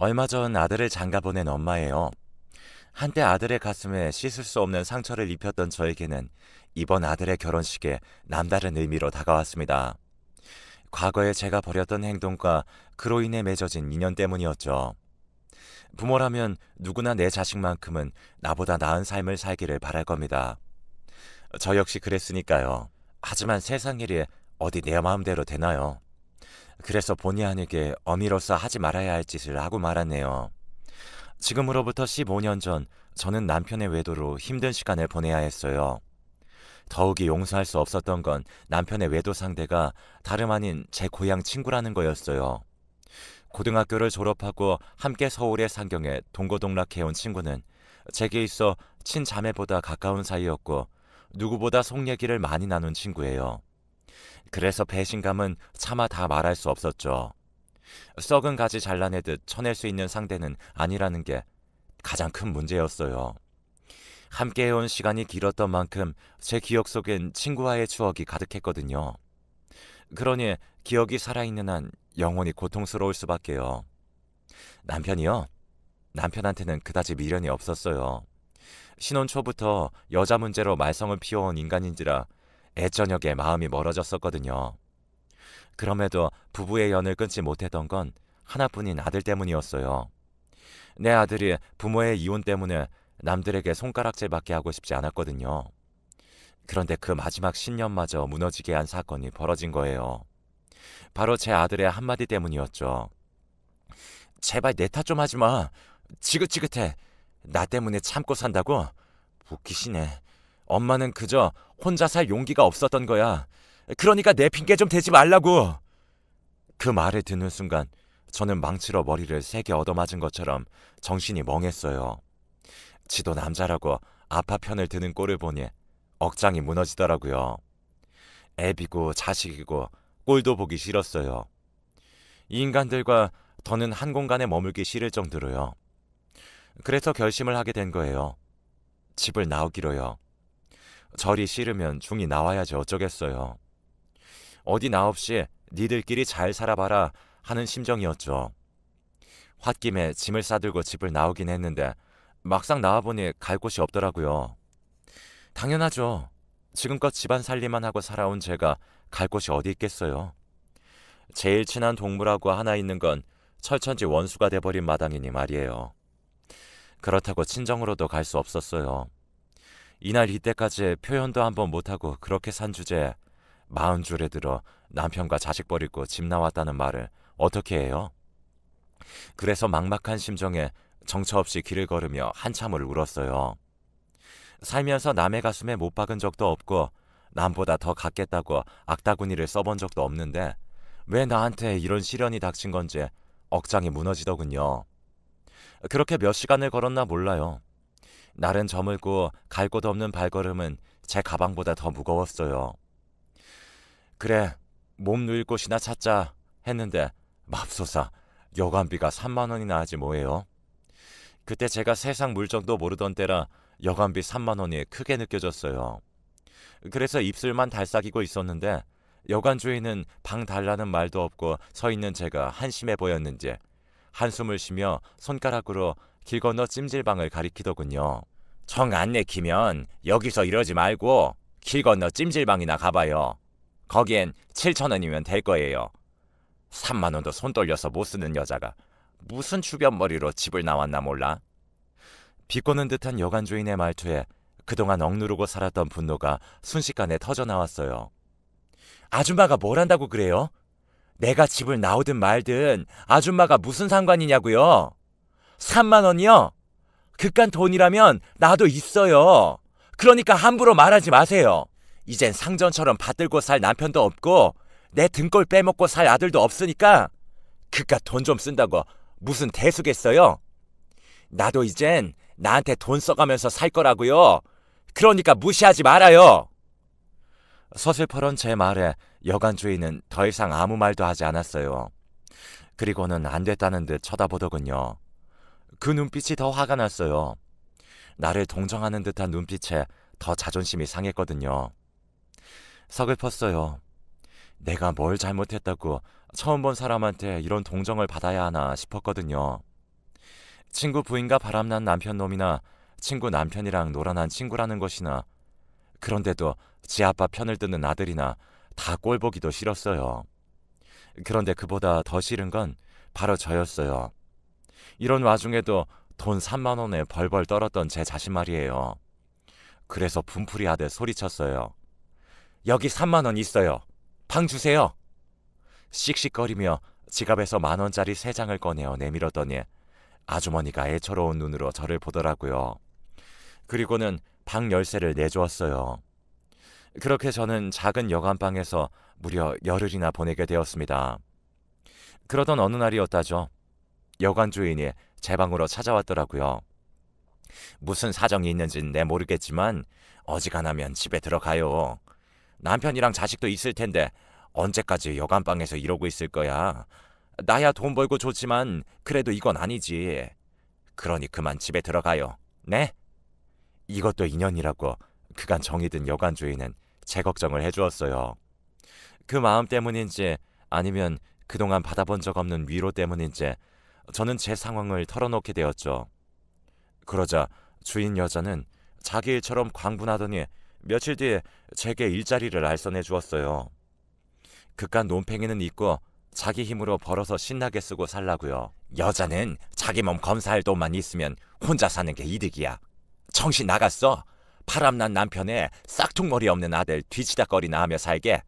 얼마 전 아들을 장가 보낸 엄마예요. 한때 아들의 가슴에 씻을 수 없는 상처를 입혔던 저에게는 이번 아들의 결혼식에 남다른 의미로 다가왔습니다. 과거에 제가 벌였던 행동과 그로 인해 맺어진 인연 때문이었죠. 부모라면 누구나 내 자식만큼은 나보다 나은 삶을 살기를 바랄 겁니다. 저 역시 그랬으니까요. 하지만 세상 일이 어디 내 마음대로 되나요? 그래서 본의 아니게 어미로서 하지 말아야 할 짓을 하고 말았네요. 지금으로부터 15년 전 저는 남편의 외도로 힘든 시간을 보내야 했어요. 더욱이 용서할 수 없었던 건 남편의 외도 상대가 다름 아닌 제 고향 친구라는 거였어요. 고등학교를 졸업하고 함께 서울의 상경에 동고동락해온 친구는 제게 있어 친자매보다 가까운 사이였고 누구보다 속 얘기를 많이 나눈 친구예요. 그래서 배신감은 차마 다 말할 수 없었죠. 썩은 가지 잘라내듯 쳐낼 수 있는 상대는 아니라는 게 가장 큰 문제였어요. 함께 해온 시간이 길었던 만큼 제 기억 속엔 친구와의 추억이 가득했거든요. 그러니 기억이 살아있는 한 영원히 고통스러울 수밖에요. 남편이요? 남편한테는 그다지 미련이 없었어요. 신혼 초부터 여자 문제로 말썽을 피워온 인간인지라 애저녁에 마음이 멀어졌었거든요. 그럼에도 부부의 연을 끊지 못했던 건 하나뿐인 아들 때문이었어요. 내 아들이 부모의 이혼 때문에 남들에게 손가락질밖에 하고 싶지 않았거든요. 그런데 그 마지막 신념마저 무너지게 한 사건이 벌어진 거예요. 바로 제 아들의 한마디 때문이었죠. 제발 내 탓 좀 하지 마. 지긋지긋해. 나 때문에 참고 산다고? 웃기시네. 엄마는 그저 혼자 살 용기가 없었던 거야. 그러니까 내 핑계 좀 대지 말라고. 그 말을 듣는 순간 저는 망치로 머리를 세게 얻어맞은 것처럼 정신이 멍했어요. 지도 남자라고 아파 편을 드는 꼴을 보니 억장이 무너지더라고요. 애비고 자식이고 꼴도 보기 싫었어요. 이 인간들과 더는 한 공간에 머물기 싫을 정도로요. 그래서 결심을 하게 된 거예요. 집을 나오기로요. 절이 싫으면 중이 나와야지 어쩌겠어요. 어디 나 없이 니들끼리 잘 살아봐라 하는 심정이었죠. 홧김에 짐을 싸들고 집을 나오긴 했는데 막상 나와보니 갈 곳이 없더라고요. 당연하죠. 지금껏 집안 살림만 하고 살아온 제가 갈 곳이 어디 있겠어요. 제일 친한 동물하고 하나 있는 건 철천지 원수가 돼버린 마당이니 말이에요. 그렇다고 친정으로도 갈 수 없었어요. 이날 이때까지 표현도 한번 못하고 그렇게 산 주제에 40줄에 들어 남편과 자식 버리고 집 나왔다는 말을 어떻게 해요? 그래서 막막한 심정에 정처 없이 길을 걸으며 한참을 울었어요. 살면서 남의 가슴에 못 박은 적도 없고 남보다 더 갖겠다고 악다구니를 써본 적도 없는데 왜 나한테 이런 시련이 닥친 건지 억장이 무너지더군요. 그렇게 몇 시간을 걸었나 몰라요. 날은 저물고 갈 곳 없는 발걸음은 제 가방보다 더 무거웠어요. 그래, 몸 누일 곳이나 찾자 했는데 맙소사 여관비가 3만 원이나 하지 뭐예요. 그때 제가 세상 물정도 모르던 때라 여관비 3만 원이 크게 느껴졌어요. 그래서 입술만 달싹이고 있었는데 여관 주인은 방 달라는 말도 없고 서 있는 제가 한심해 보였는지 한숨을 쉬며 손가락으로 길 건너 찜질방을 가리키더군요. 정 안 내키면 여기서 이러지 말고 길 건너 찜질방이나 가봐요. 거기엔 7천 원이면 될 거예요. 3만 원도 손 떨려서 못 쓰는 여자가 무슨 주변머리로 집을 나왔나 몰라. 비꼬는 듯한 여관 주인의 말투에 그동안 억누르고 살았던 분노가 순식간에 터져나왔어요. 아줌마가 뭘 한다고 그래요? 내가 집을 나오든 말든 아줌마가 무슨 상관이냐고요? 3만 원이요? 그깟 돈이라면 나도 있어요. 그러니까 함부로 말하지 마세요. 이젠 상전처럼 받들고 살 남편도 없고 내 등골 빼먹고 살 아들도 없으니까 그깟 돈 좀 쓴다고 무슨 대수겠어요? 나도 이젠 나한테 돈 써가면서 살 거라고요. 그러니까 무시하지 말아요. 서슬퍼런 제 말에 여관 주인은 더 이상 아무 말도 하지 않았어요. 그리고는 안 됐다는 듯 쳐다보더군요. 그 눈빛이 더 화가 났어요. 나를 동정하는 듯한 눈빛에 더 자존심이 상했거든요. 서글펐어요. 내가 뭘 잘못했다고 처음 본 사람한테 이런 동정을 받아야 하나 싶었거든요. 친구 부인과 바람난 남편 놈이나 친구 남편이랑 놀아난 친구라는 것이나 그런데도 지 아빠 편을 드는 아들이나 다 꼴보기도 싫었어요. 그런데 그보다 더 싫은 건 바로 저였어요. 이런 와중에도 돈 3만 원에 벌벌 떨었던 제 자신 말이에요. 그래서 분풀이 하듯 소리쳤어요. 여기 3만 원 있어요. 방 주세요. 씩씩거리며 지갑에서 10,000원짜리 3장을 꺼내어 내밀었더니 아주머니가 애처로운 눈으로 저를 보더라고요. 그리고는 방 열쇠를 내주었어요. 그렇게 저는 작은 여관방에서 무려 열흘이나 보내게 되었습니다. 그러던 어느 날이었다죠. 여관 주인이 제 방으로 찾아왔더라고요. 무슨 사정이 있는지는 내 모르겠지만 어지간하면 집에 들어가요. 남편이랑 자식도 있을 텐데 언제까지 여관방에서 이러고 있을 거야. 나야 돈 벌고 좋지만 그래도 이건 아니지. 그러니 그만 집에 들어가요. 네? 이것도 인연이라고 그간 정이 든 여관 주인은 제 걱정을 해주었어요. 그 마음 때문인지 아니면 그동안 받아본 적 없는 위로 때문인지 저는 제 상황을 털어놓게 되었죠. 그러자 주인 여자는 자기 일처럼 광분하더니 며칠 뒤에 제게 일자리를 알선해 주었어요. 그깟 논팽이는 있고 자기 힘으로 벌어서 신나게 쓰고 살라고요. 여자는 자기 몸 검사할 돈만 있으면 혼자 사는 게 이득이야. 정신 나갔어. 바람난 남편에 싹퉁머리 없는 아들 뒤치다거리나 하며 살게.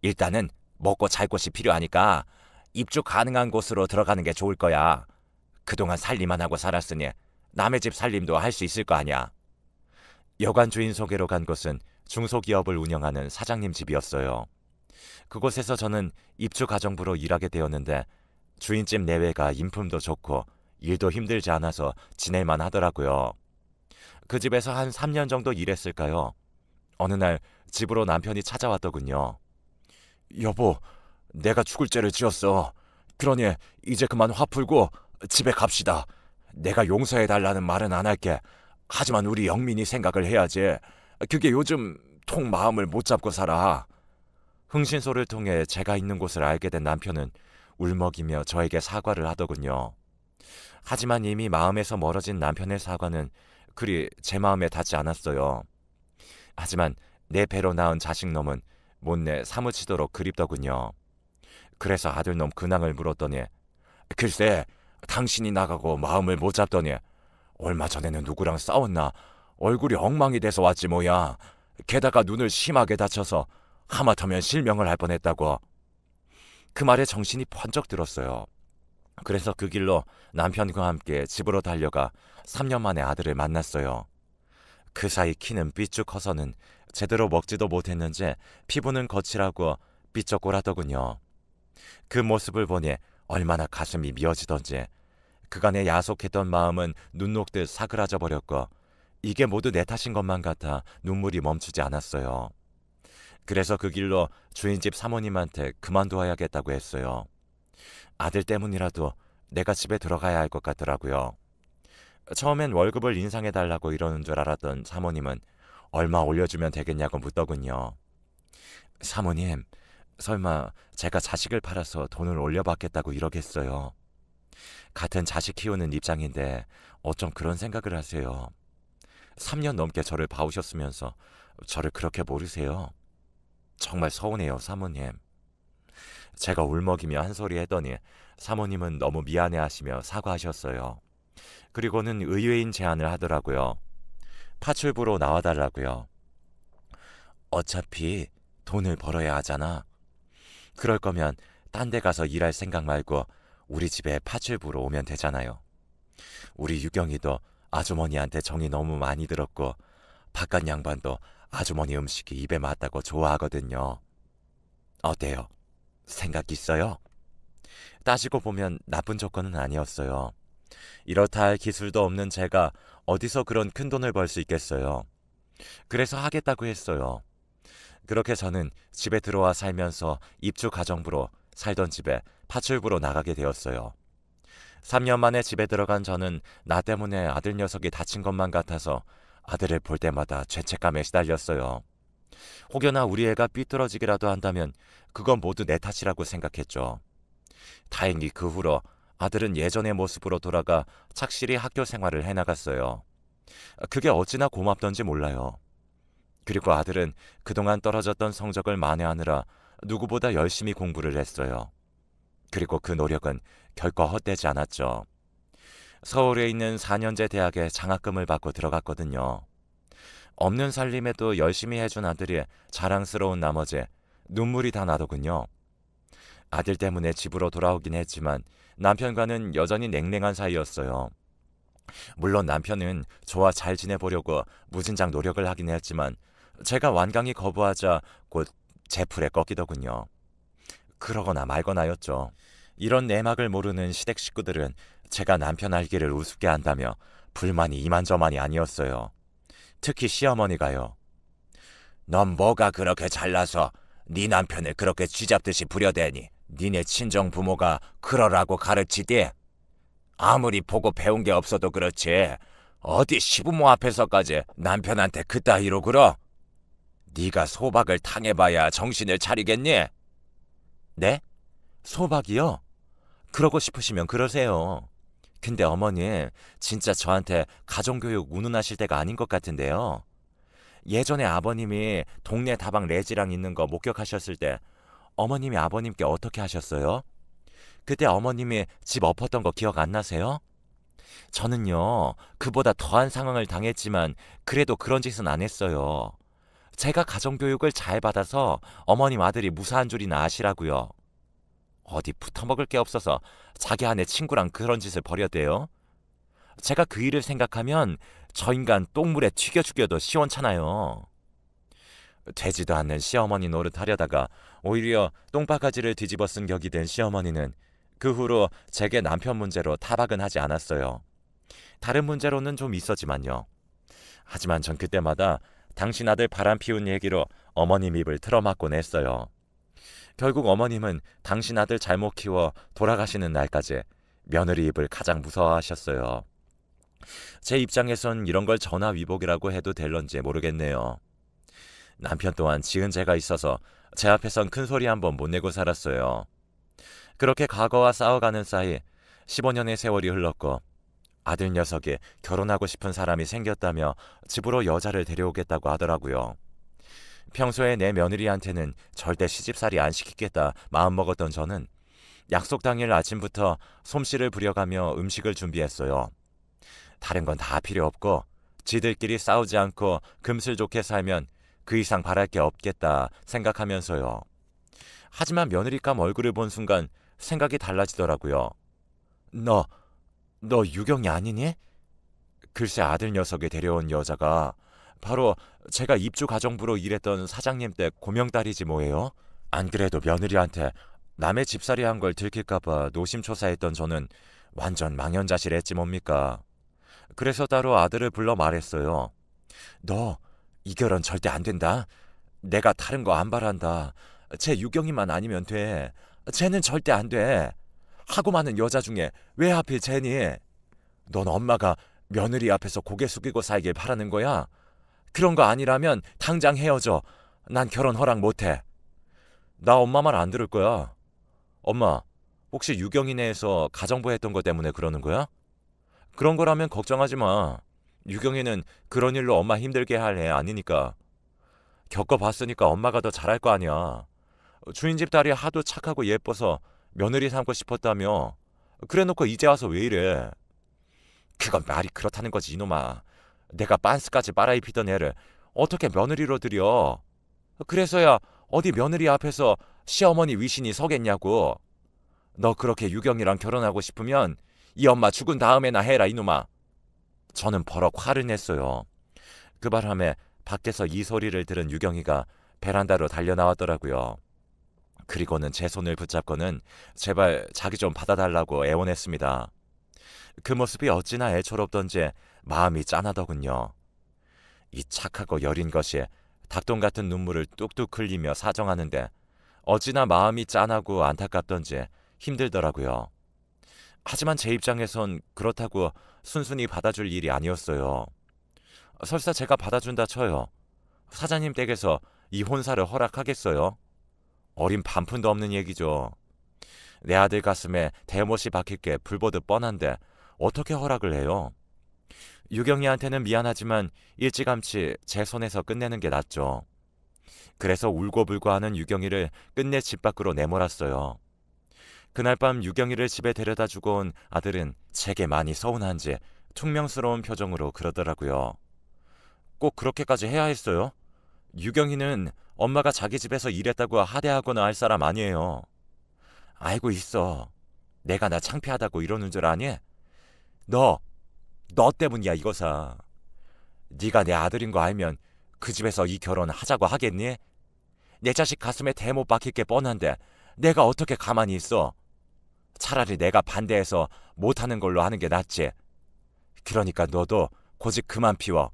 일단은 먹고 잘 곳이 필요하니까 입주 가능한 곳으로 들어가는 게 좋을 거야. 그동안 살림만 하고 살았으니 남의 집 살림도 할 수 있을 거 아니야. 여관 주인 소개로 간 곳은 중소기업을 운영하는 사장님 집이었어요. 그곳에서 저는 입주 가정부로 일하게 되었는데 주인집 내외가 인품도 좋고 일도 힘들지 않아서 지낼만 하더라고요. 그 집에서 한 3년 정도 일했을까요? 어느 날 집으로 남편이 찾아왔더군요. 여보, 내가 죽을 죄를 지었어. 그러니 이제 그만 화 풀고 집에 갑시다. 내가 용서해달라는 말은 안 할게. 하지만 우리 영민이 생각을 해야지. 그게 요즘 통 마음을 못 잡고 살아. 흥신소를 통해 제가 있는 곳을 알게 된 남편은 울먹이며 저에게 사과를 하더군요. 하지만 이미 마음에서 멀어진 남편의 사과는 그리 제 마음에 닿지 않았어요. 하지만 내 배로 낳은 자식놈은 못내 사무치도록 그립더군요. 그래서 아들놈 근황을 물었더니 글쎄 당신이 나가고 마음을 못 잡더니 얼마 전에는 누구랑 싸웠나 얼굴이 엉망이 돼서 왔지 뭐야. 게다가 눈을 심하게 다쳐서 하마터면 실명을 할 뻔했다고. 그 말에 정신이 번쩍 들었어요. 그래서 그 길로 남편과 함께 집으로 달려가 3년 만에 아들을 만났어요. 그 사이 키는 삐쭉 커서는 제대로 먹지도 못했는지 피부는 거칠하고 삐쩍골하더군요. 그 모습을 보니 얼마나 가슴이 미어지던지 그간의 야속했던 마음은 눈 녹듯 사그라져 버렸고 이게 모두 내 탓인 것만 같아 눈물이 멈추지 않았어요. 그래서 그 길로 주인집 사모님한테 그만둬야겠다고 했어요. 아들 때문이라도 내가 집에 들어가야 할 것 같더라고요. 처음엔 월급을 인상해달라고 이러는 줄 알았던 사모님은 얼마 올려주면 되겠냐고 묻더군요. 사모님, 설마 제가 자식을 팔아서 돈을 올려받겠다고 이러겠어요? 같은 자식 키우는 입장인데 어쩜 그런 생각을 하세요? 3년 넘게 저를 봐오셨으면서 저를 그렇게 모르세요? 정말 서운해요, 사모님. 제가 울먹이며 한 소리 했더니 사모님은 너무 미안해하시며 사과하셨어요. 그리고는 의외인 제안을 하더라고요. 파출부로 나와달라고요. 어차피 돈을 벌어야 하잖아. 그럴 거면 딴 데 가서 일할 생각 말고 우리 집에 파출부로 오면 되잖아요. 우리 유경이도 아주머니한테 정이 너무 많이 들었고 바깥 양반도 아주머니 음식이 입에 맞다고 좋아하거든요. 어때요? 생각 있어요? 따지고 보면 나쁜 조건은 아니었어요. 이렇다 할 기술도 없는 제가 어디서 그런 큰 돈을 벌 수 있겠어요. 그래서 하겠다고 했어요. 그렇게 저는 집에 들어와 살면서 입주 가정부로 살던 집에 파출부로 나가게 되었어요. 3년 만에 집에 들어간 저는 나 때문에 아들 녀석이 다친 것만 같아서 아들을 볼 때마다 죄책감에 시달렸어요. 혹여나 우리 애가 삐뚤어지기라도 한다면 그건 모두 내 탓이라고 생각했죠. 다행히 그 후로 아들은 예전의 모습으로 돌아가 착실히 학교 생활을 해나갔어요. 그게 어찌나 고맙던지 몰라요. 그리고 아들은 그동안 떨어졌던 성적을 만회하느라 누구보다 열심히 공부를 했어요. 그리고 그 노력은 결코 헛되지 않았죠. 서울에 있는 4년제 대학에 장학금을 받고 들어갔거든요. 없는 살림에도 열심히 해준 아들이 자랑스러운 나머지 눈물이 다 나더군요. 아들 때문에 집으로 돌아오긴 했지만 남편과는 여전히 냉랭한 사이였어요. 물론 남편은 저와 잘 지내보려고 무진장 노력을 하긴 했지만 제가 완강히 거부하자 곧 제풀에 꺾이더군요. 그러거나 말거나였죠. 이런 내막을 모르는 시댁 식구들은 제가 남편 알기를 우습게 한다며 불만이 이만저만이 아니었어요. 특히 시어머니가요. 넌 뭐가 그렇게 잘나서 네 남편을 그렇게 쥐잡듯이 부려대니 니네 친정 부모가 그러라고 가르치디? 아무리 보고 배운 게 없어도 그렇지 어디 시부모 앞에서까지 남편한테 그따위로 굴어? 네가 소박을 당해봐야 정신을 차리겠니? 네? 소박이요? 그러고 싶으시면 그러세요. 근데 어머님, 진짜 저한테 가정교육 운운하실 때가 아닌 것 같은데요. 예전에 아버님이 동네 다방 레지랑 있는 거 목격하셨을 때 어머님이 아버님께 어떻게 하셨어요? 그때 어머님이 집 엎었던 거 기억 안 나세요? 저는요, 그보다 더한 상황을 당했지만 그래도 그런 짓은 안 했어요. 제가 가정교육을 잘 받아서 어머님 아들이 무사한 줄이나 아시라고요. 어디 붙어먹을 게 없어서 자기 아내 친구랑 그런 짓을 벌였대요. 제가 그 일을 생각하면 저 인간 똥물에 튀겨 죽여도 시원찮아요. 되지도 않는 시어머니 노릇하려다가 오히려 똥바가지를 뒤집어 쓴 격이 된 시어머니는 그 후로 제게 남편 문제로 타박은 하지 않았어요. 다른 문제로는 좀 있었지만요. 하지만 전 그때마다 당신 아들 바람 피운 얘기로 어머님 입을 틀어막곤 했어요. 결국 어머님은 당신 아들 잘못 키워 돌아가시는 날까지 며느리 입을 가장 무서워하셨어요. 제 입장에선 이런 걸 전화위복이라고 해도 될런지 모르겠네요. 남편 또한 지은 죄가 있어서 제 앞에선 큰 소리 한번 못 내고 살았어요. 그렇게 과거와 싸워가는 사이 15년의 세월이 흘렀고 아들 녀석이 결혼하고 싶은 사람이 생겼다며 집으로 여자를 데려오겠다고 하더라고요. 평소에 내 며느리한테는 절대 시집살이 안 시키겠다 마음먹었던 저는 약속 당일 아침부터 솜씨를 부려가며 음식을 준비했어요. 다른 건 다 필요 없고 지들끼리 싸우지 않고 금슬 좋게 살면 그 이상 바랄 게 없겠다 생각하면서요. 하지만 며느리감 얼굴을 본 순간 생각이 달라지더라고요. 너 유경이 아니니? 글쎄 아들 녀석이 데려온 여자가 바로 제가 입주가정부로 일했던 사장님 때 고명딸이지 뭐예요? 안 그래도 며느리한테 남의 집살이 한 걸 들킬까봐 노심초사했던 저는 완전 망연자실했지 뭡니까. 그래서 따로 아들을 불러 말했어요. 너 이 결혼 절대 안 된다. 내가 다른 거 안 바란다. 쟤 유경이만 아니면 돼. 쟤는 절대 안 돼. 하고 많은 여자 중에 왜 하필 쟤니? 넌 엄마가 며느리 앞에서 고개 숙이고 살길 바라는 거야? 그런 거 아니라면 당장 헤어져. 난 결혼 허락 못해. 나 엄마 말 안 들을 거야. 엄마, 혹시 유경이네에서 가정부 했던 거 때문에 그러는 거야? 그런 거라면 걱정하지 마. 유경이는 그런 일로 엄마 힘들게 할 애 아니니까. 겪어봤으니까 엄마가 더 잘할 거 아니야. 주인집 딸이 하도 착하고 예뻐서 며느리 삼고 싶었다며. 그래놓고 이제 와서 왜 이래. 그건 말이 그렇다는 거지 이놈아. 내가 빤스까지 빨아입히던 애를 어떻게 며느리로 들여. 그래서야 어디 며느리 앞에서 시어머니 위신이 서겠냐고. 너 그렇게 유경이랑 결혼하고 싶으면 이 엄마 죽은 다음에나 해라 이놈아. 저는 버럭 화를 냈어요. 그 바람에 밖에서 이 소리를 들은 유경이가 베란다로 달려나왔더라고요. 그리고는 제 손을 붙잡고는 제발 자기 좀 받아달라고 애원했습니다. 그 모습이 어찌나 애처롭던지 마음이 짠하더군요. 이 착하고 여린 것이 닭똥 같은 눈물을 뚝뚝 흘리며 사정하는데 어찌나 마음이 짠하고 안타깝던지 힘들더라고요. 하지만 제 입장에선 그렇다고 순순히 받아줄 일이 아니었어요. 설사 제가 받아준다 쳐요. 사장님 댁에서 이 혼사를 허락하겠어요? 어린 반푼도 없는 얘기죠. 내 아들 가슴에 대못이 박힐 게 불보듯 뻔한데 어떻게 허락을 해요? 유경이한테는 미안하지만 일찌감치 제 손에서 끝내는 게 낫죠. 그래서 울고불고 하는 유경이를 끝내 집 밖으로 내몰았어요. 그날 밤 유경이를 집에 데려다 주고 온 아들은 제게 많이 서운한지 퉁명스러운 표정으로 그러더라고요. 꼭 그렇게까지 해야 했어요? 유경이는 엄마가 자기 집에서 일했다고 하대하거나 할 사람 아니에요. 알고 있어. 내가 나 창피하다고 이러는 줄 아니? 너 때문이야 이거사. 네가 내 아들인 거 알면 그 집에서 이 결혼 하자고 하겠니? 내 자식 가슴에 대못 박힐 게 뻔한데 내가 어떻게 가만히 있어? 차라리 내가 반대해서 못하는 걸로 하는 게 낫지. 그러니까 너도 고집 그만 피워.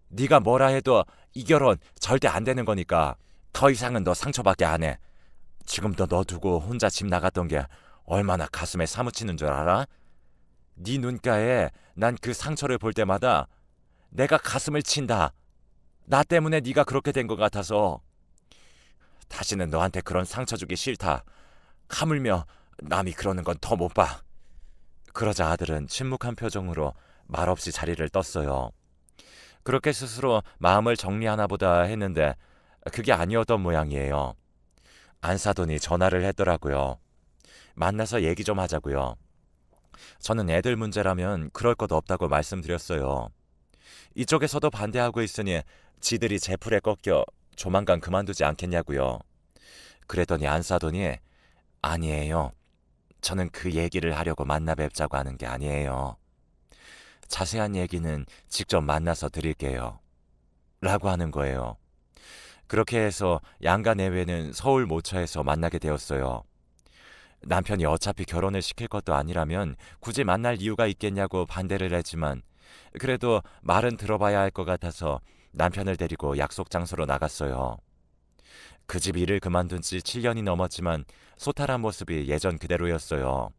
네가 뭐라 해도 이 결혼 절대 안 되는 거니까 더 이상은 너 상처받게 안 해. 지금도 너 두고 혼자 집 나갔던 게 얼마나 가슴에 사무치는 줄 알아? 네 눈가에 난 그 상처를 볼 때마다 내가 가슴을 친다. 나 때문에 네가 그렇게 된 것 같아서. 다시는 너한테 그런 상처 주기 싫다. 하물며 남이 그러는 건 더 못 봐. 그러자 아들은 침묵한 표정으로 말없이 자리를 떴어요. 그렇게 스스로 마음을 정리하나 보다 했는데 그게 아니었던 모양이에요. 안사돈이 전화를 했더라고요. 만나서 얘기 좀 하자고요. 저는 애들 문제라면 그럴 것 없다고 말씀드렸어요. 이쪽에서도 반대하고 있으니 지들이 제 풀에 꺾여 조만간 그만두지 않겠냐고요. 그랬더니 안사돈이 아니에요. 저는 그 얘기를 하려고 만나 뵙자고 하는 게 아니에요. 자세한 얘기는 직접 만나서 드릴게요. 라고 하는 거예요. 그렇게 해서 양가 내외는 서울 모처에서 만나게 되었어요. 남편이 어차피 결혼을 시킬 것도 아니라면 굳이 만날 이유가 있겠냐고 반대를 했지만 그래도 말은 들어봐야 할 것 같아서 남편을 데리고 약속 장소로 나갔어요. 그 집 일을 그만둔 지 7년이 넘었지만 소탈한 모습이 예전 그대로였어요.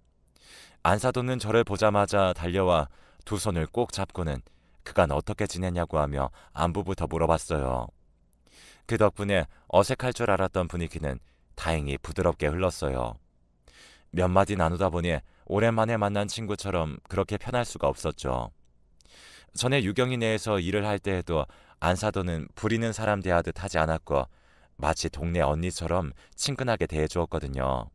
안사돈은 저를 보자마자 달려와 두 손을 꼭 잡고는 그간 어떻게 지냈냐고 하며 안부부터 물어봤어요. 그 덕분에 어색할 줄 알았던 분위기는 다행히 부드럽게 흘렀어요. 몇 마디 나누다 보니 오랜만에 만난 친구처럼 그렇게 편할 수가 없었죠. 전에 유경이 내에서 일을 할 때에도 안사돈은 부리는 사람 대하듯 하지 않았고 마치 동네 언니처럼 친근하게 대해주었거든요.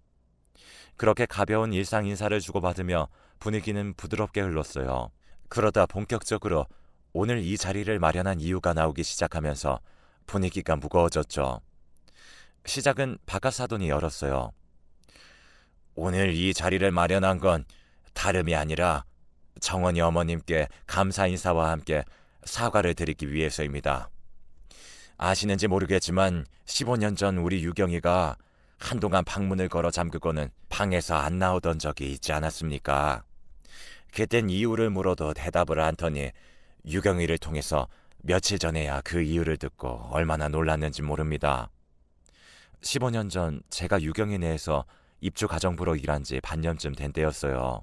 그렇게 가벼운 일상 인사를 주고받으며 분위기는 부드럽게 흘렀어요. 그러다 본격적으로 오늘 이 자리를 마련한 이유가 나오기 시작하면서 분위기가 무거워졌죠. 시작은 박하사돈이 열었어요. 오늘 이 자리를 마련한 건 다름이 아니라 정원이 어머님께 감사 인사와 함께 사과를 드리기 위해서입니다. 아시는지 모르겠지만 15년 전 우리 유경이가 한동안 방문을 걸어 잠그고는 방에서 안 나오던 적이 있지 않았습니까? 그땐 이유를 물어도 대답을 않더니 유경이를 통해서 며칠 전에야 그 이유를 듣고 얼마나 놀랐는지 모릅니다. 15년 전 제가 유경이 내에서 입주 가정부로 일한 지 반년쯤 된 때였어요.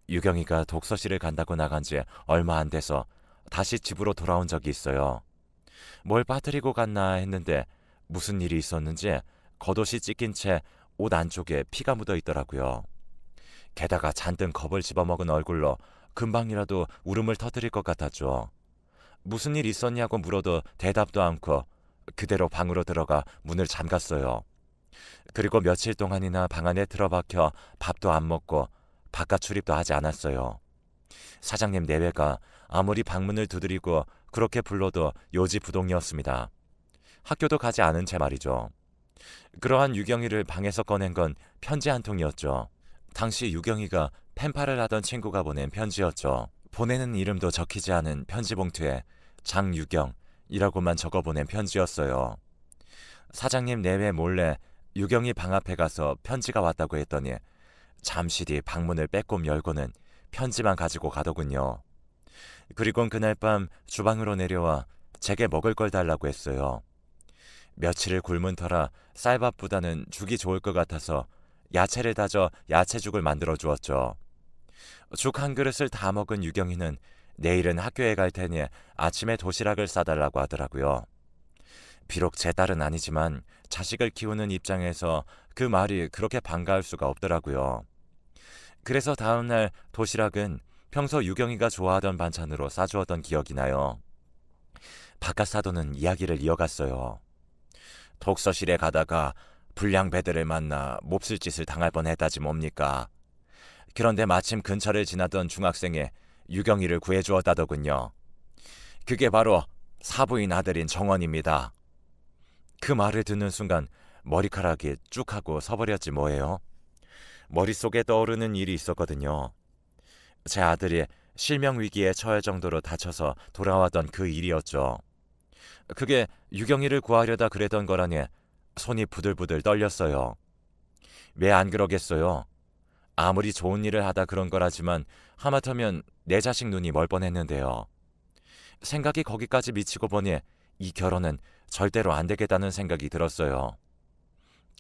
유경이가 독서실을 간다고 나간 지 얼마 안 돼서 다시 집으로 돌아온 적이 있어요. 뭘 빠뜨리고 갔나 했는데 무슨 일이 있었는지 겉옷이 찢긴 채 옷 안쪽에 피가 묻어 있더라고요. 게다가 잔뜩 겁을 집어먹은 얼굴로 금방이라도 울음을 터뜨릴 것 같았죠. 무슨 일 있었냐고 물어도 대답도 않고 그대로 방으로 들어가 문을 잠갔어요. 그리고 며칠 동안이나 방 안에 틀어박혀 밥도 안 먹고 바깥 출입도 하지 않았어요. 사장님 내외가 아무리 방문을 두드리고 그렇게 불러도 요지부동이었습니다. 학교도 가지 않은 채 말이죠. 그러한 유경이를 방에서 꺼낸 건 편지 한 통이었죠. 당시 유경이가 펜팔을 하던 친구가 보낸 편지였죠. 보내는 이름도 적히지 않은 편지 봉투에 장유경이라고만 적어보낸 편지였어요. 사장님 내외 몰래 유경이 방 앞에 가서 편지가 왔다고 했더니 잠시 뒤 방문을 빼꼼 열고는 편지만 가지고 가더군요. 그리곤 그날 밤 주방으로 내려와 제게 먹을 걸 달라고 했어요. 며칠을 굶은 터라 쌀밥보다는 죽이 좋을 것 같아서 야채를 다져 야채죽을 만들어 주었죠. 죽 한 그릇을 다 먹은 유경이는 내일은 학교에 갈 테니 아침에 도시락을 싸달라고 하더라고요. 비록 제 딸은 아니지만 자식을 키우는 입장에서 그 말이 그렇게 반가울 수가 없더라고요. 그래서 다음날 도시락은 평소 유경이가 좋아하던 반찬으로 싸주었던 기억이 나요. 바깥 사돈은 이야기를 이어갔어요. 독서실에 가다가 불량 배들을 만나 몹쓸 짓을 당할 뻔했다지 뭡니까. 그런데 마침 근처를 지나던 중학생이 유경이를 구해주었다더군요. 그게 바로 사부인 아들인 정원입니다. 그 말을 듣는 순간 머리카락이 쭉 하고 서버렸지 뭐예요. 머릿속에 떠오르는 일이 있었거든요. 제 아들이 실명위기에 처할 정도로 다쳐서 돌아왔던 그 일이었죠. 그게 유경이를 구하려다 그랬던 거라니 손이 부들부들 떨렸어요. 왜 안 그러겠어요? 아무리 좋은 일을 하다 그런 거라지만 하마터면 내 자식 눈이 멀 뻔했는데요. 생각이 거기까지 미치고 보니 이 결혼은 절대로 안 되겠다는 생각이 들었어요.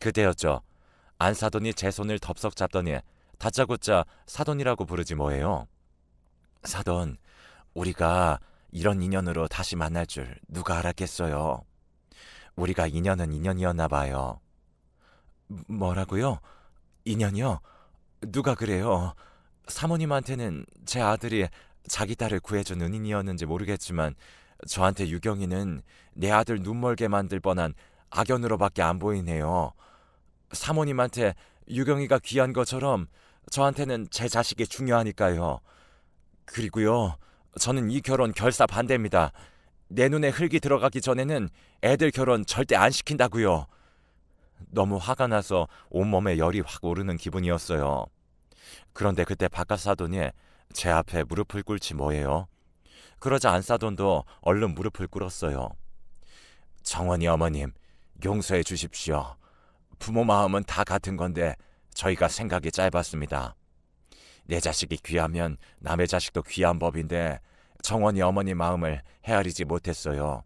그때였죠. 안사돈이 제 손을 덥석 잡더니 다짜고짜 사돈이라고 부르지 뭐예요. 사돈, 우리가 이런 인연으로 다시 만날 줄 누가 알았겠어요. 우리가 인연은 인연이었나 봐요. 뭐라고요? 인연이요? 누가 그래요? 사모님한테는 제 아들이 자기 딸을 구해준 은인이었는지 모르겠지만 저한테 유경이는 내 아들 눈멀게 만들 뻔한 악연으로밖에 안 보이네요. 사모님한테 유경이가 귀한 것처럼 저한테는 제 자식이 중요하니까요. 그리고요, 저는 이 결혼 결사 반대입니다. 내 눈에 흙이 들어가기 전에는 애들 결혼 절대 안 시킨다고요. 너무 화가 나서 온몸에 열이 확 오르는 기분이었어요. 그런데 그때 바깥 사돈이 제 앞에 무릎을 꿇지 뭐예요. 그러자 안사돈도 얼른 무릎을 꿇었어요. 정원이 어머님, 용서해 주십시오. 부모 마음은 다 같은 건데 저희가 생각이 짧았습니다. 내 자식이 귀하면 남의 자식도 귀한 법인데 정원이 어머니 마음을 헤아리지 못했어요.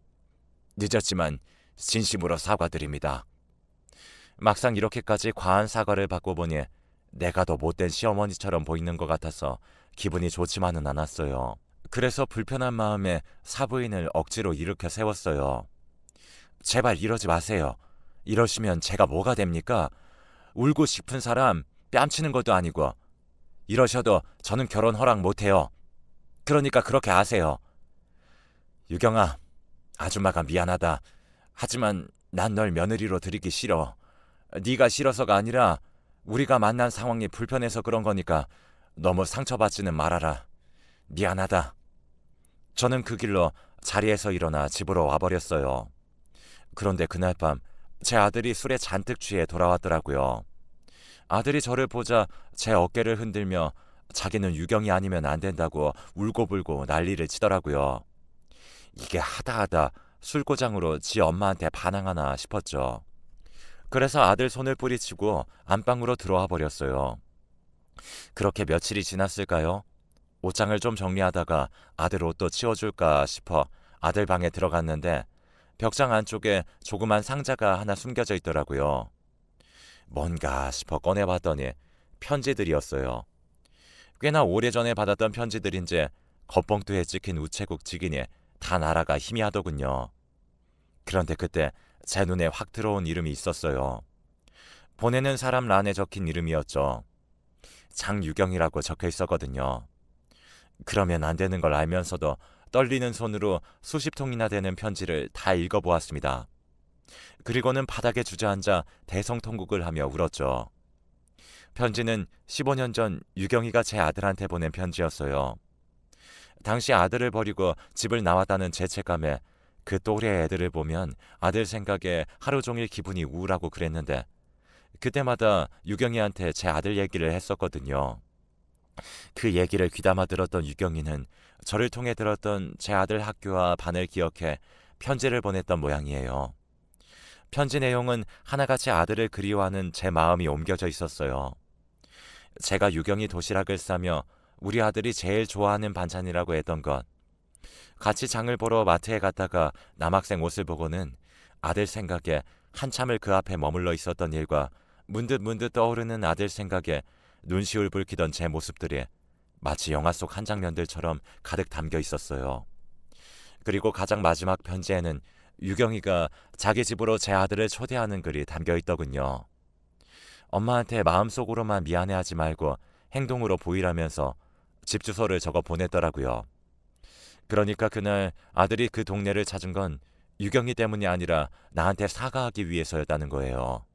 늦었지만 진심으로 사과드립니다. 막상 이렇게까지 과한 사과를 받고 보니 내가 더 못된 시어머니처럼 보이는 것 같아서 기분이 좋지만은 않았어요. 그래서 불편한 마음에 사부인을 억지로 일으켜 세웠어요. 제발 이러지 마세요. 이러시면 제가 뭐가 됩니까? 울고 싶은 사람 뺨치는 것도 아니고. 이러셔도 저는 결혼 허락 못해요. 그러니까 그렇게 아세요. 유경아, 아줌마가 미안하다. 하지만 난 널 며느리로 들이기 싫어. 네가 싫어서가 아니라 우리가 만난 상황이 불편해서 그런 거니까 너무 상처받지는 말아라. 미안하다. 저는 그 길로 자리에서 일어나 집으로 와버렸어요. 그런데 그날 밤 제 아들이 술에 잔뜩 취해 돌아왔더라고요. 아들이 저를 보자 제 어깨를 흔들며 자기는 유경이 아니면 안 된다고 울고불고 난리를 치더라고요. 이게 하다하다 술고장으로 지 엄마한테 반항하나 싶었죠. 그래서 아들 손을 뿌리치고 안방으로 들어와 버렸어요. 그렇게 며칠이 지났을까요? 옷장을 좀 정리하다가 아들 옷도 치워줄까 싶어 아들 방에 들어갔는데 벽장 안쪽에 조그만 상자가 하나 숨겨져 있더라고요. 뭔가 싶어 꺼내봤더니 편지들이었어요. 꽤나 오래전에 받았던 편지들인지 겉봉투에 찍힌 우체국 직인이 다 날아가 희미하더군요. 그런데 그때 제 눈에 확 들어온 이름이 있었어요. 보내는 사람 란에 적힌 이름이었죠. 장유경이라고 적혀 있었거든요. 그러면 안 되는 걸 알면서도 떨리는 손으로 수십 통이나 되는 편지를 다 읽어보았습니다. 그리고는 바닥에 주저앉아 대성통곡을 하며 울었죠. 편지는 15년 전 유경이가 제 아들한테 보낸 편지였어요. 당시 아들을 버리고 집을 나왔다는 죄책감에 그 또래 애들을 보면 아들 생각에 하루 종일 기분이 우울하고 그랬는데 그때마다 유경이한테 제 아들 얘기를 했었거든요. 그 얘기를 귀담아 들었던 유경이는 저를 통해 들었던 제 아들 학교와 반을 기억해 편지를 보냈던 모양이에요. 편지 내용은 하나같이 아들을 그리워하는 제 마음이 옮겨져 있었어요. 제가 유경이 도시락을 싸며 우리 아들이 제일 좋아하는 반찬이라고 했던 것, 같이 장을 보러 마트에 갔다가 남학생 옷을 보고는 아들 생각에 한참을 그 앞에 머물러 있었던 일과 문득 떠오르는 아들 생각에 눈시울 붉히던 제 모습들이 마치 영화 속 한 장면들처럼 가득 담겨 있었어요. 그리고 가장 마지막 편지에는 유경이가 자기 집으로 제 아들을 초대하는 글이 담겨 있더군요. 엄마한테 마음속으로만 미안해하지 말고 행동으로 보이라면서 집 주소를 적어 보냈더라고요. 그러니까 그날 아들이 그 동네를 찾은 건 유경이 때문이 아니라 나한테 사과하기 위해서였다는 거예요.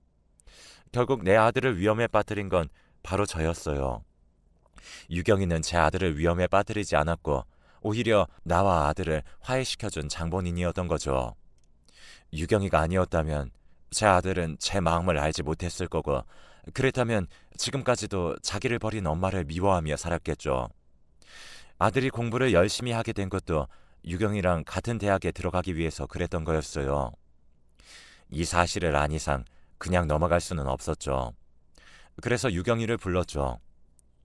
결국 내 아들을 위험에 빠뜨린 건 바로 저였어요. 유경이는 제 아들을 위험에 빠뜨리지 않았고 오히려 나와 아들을 화해시켜준 장본인이었던 거죠. 유경이가 아니었다면 제 아들은 제 마음을 알지 못했을 거고, 그랬다면 지금까지도 자기를 버린 엄마를 미워하며 살았겠죠. 아들이 공부를 열심히 하게 된 것도 유경이랑 같은 대학에 들어가기 위해서 그랬던 거였어요. 이 사실을 안 이상 그냥 넘어갈 수는 없었죠. 그래서 유경이를 불렀죠.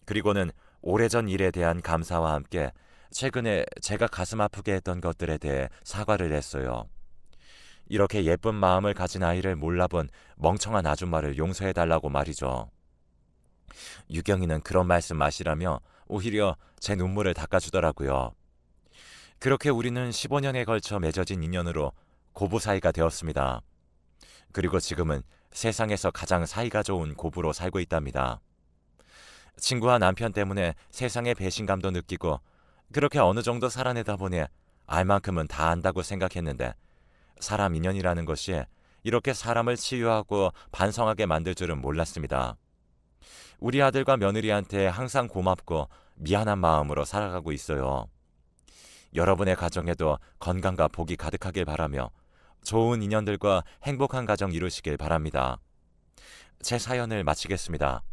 그리고는 오래전 일에 대한 감사와 함께 최근에 제가 가슴 아프게 했던 것들에 대해 사과를 했어요. 이렇게 예쁜 마음을 가진 아이를 몰라본 멍청한 아줌마를 용서해달라고 말이죠. 유경이는 그런 말씀 마시라며 오히려 제 눈물을 닦아주더라고요. 그렇게 우리는 15년에 걸쳐 맺어진 인연으로 고부 사이가 되었습니다. 그리고 지금은 세상에서 가장 사이가 좋은 고부로 살고 있답니다. 친구와 남편 때문에 세상의 배신감도 느끼고 그렇게 어느 정도 살아내다 보니 알 만큼은 다 안다고 생각했는데, 사람 인연이라는 것이 이렇게 사람을 치유하고 반성하게 만들 줄은 몰랐습니다. 우리 아들과 며느리한테 항상 고맙고 미안한 마음으로 살아가고 있어요. 여러분의 가정에도 건강과 복이 가득하길 바라며 좋은 인연들과 행복한 가정 이루시길 바랍니다. 제 사연을 마치겠습니다.